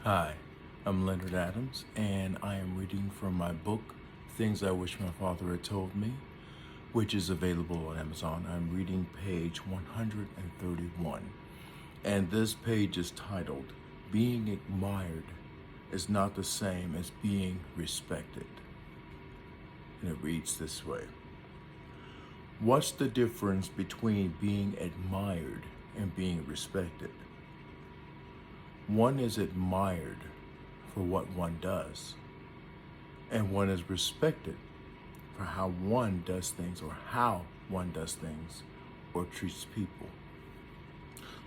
Hi, I'm Leonard Adams, and I am reading from my book, Things I Wish My Father Had Told Me, which is available on Amazon. I'm reading page 131, and this page is titled, Being Admired is Not the Same as Being Respected. And it reads this way. What's the difference between being admired and being respected? One is admired for what one does, and one is respected for how one does things or how one does things or treats people.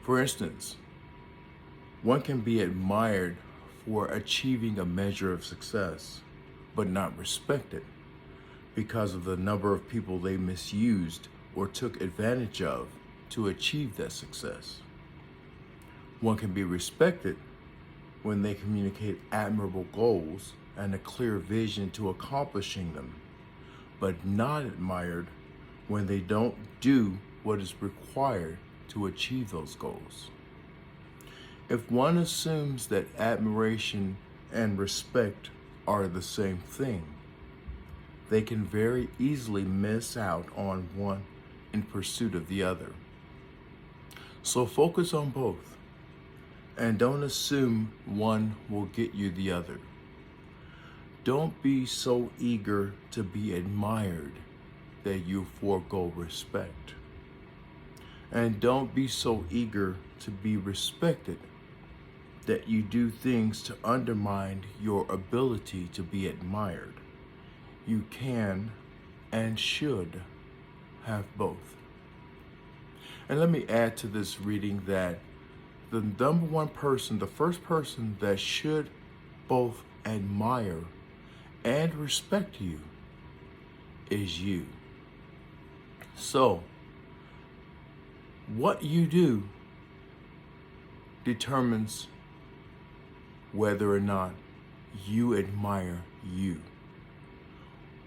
For instance, one can be admired for achieving a measure of success, but not respected because of the number of people they misused or took advantage of to achieve that success. One can be respected when they communicate admirable goals and a clear vision to accomplishing them, but not admired when they don't do what is required to achieve those goals. If one assumes that admiration and respect are the same thing, they can very easily miss out on one in pursuit of the other. So focus on both. And don't assume one will get you the other. Don't be so eager to be admired that you forego respect. And don't be so eager to be respected that you do things to undermine your ability to be admired. You can and should have both. And let me add to this reading that the number one person, the first person that should both admire and respect you is you. So, what you do determines whether or not you admire you.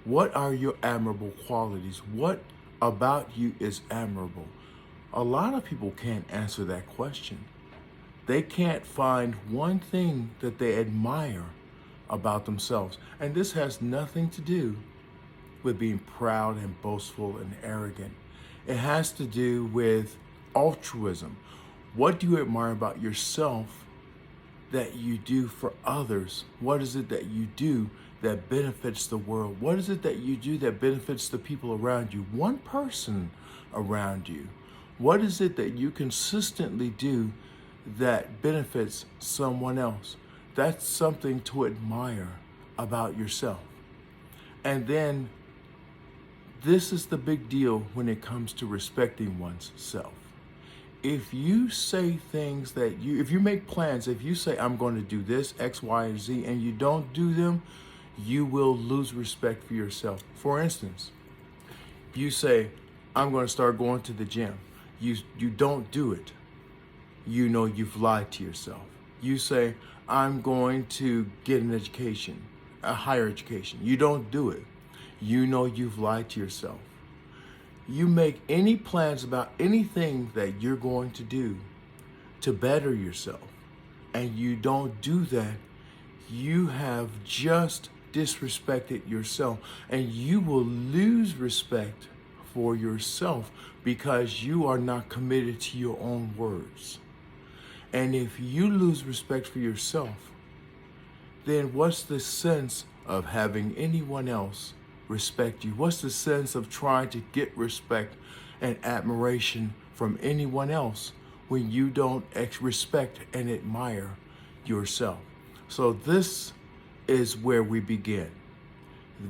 What are your admirable qualities? What about you is admirable? A lot of people can't answer that question. They can't find one thing that they admire about themselves. And this has nothing to do with being proud and boastful and arrogant. It has to do with altruism. What do you admire about yourself that you do for others? What is it that you do that benefits the world? What is it that you do that benefits the people around you? One person around you. What is it that you consistently do that benefits someone else? That's something to admire about yourself. And then this is the big deal when it comes to respecting one's self. If you say things if you make plans, if you say, I'm going to do this, X, Y, and Z, and you don't do them, you will lose respect for yourself. For instance, you say, I'm going to start going to the gym. You don't do it. You know you've lied to yourself. You say, I'm going to get an education, a higher education. You don't do it. You know you've lied to yourself. You make any plans about anything that you're going to do to better yourself, and you don't do that, you have just disrespected yourself, and you will lose respect for yourself because you are not committed to your own words. And if you lose respect for yourself, then what's the sense of having anyone else respect you? What's the sense of trying to get respect and admiration from anyone else when you don't respect and admire yourself? So this is where we begin.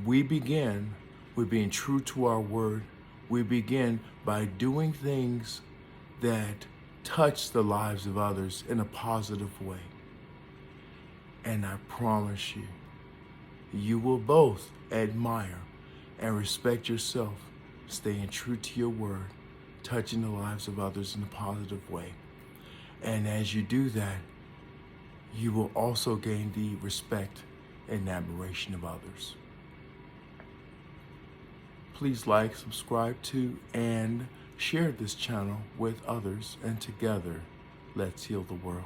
We begin with being true to our word. We begin by doing things that touch the lives of others in a positive way. And I promise you, you will both admire and respect yourself, staying true to your word, touching the lives of others in a positive way. And as you do that, you will also gain the respect and admiration of others. Please like, subscribe to, and share this channel with others, and together, let's heal the world.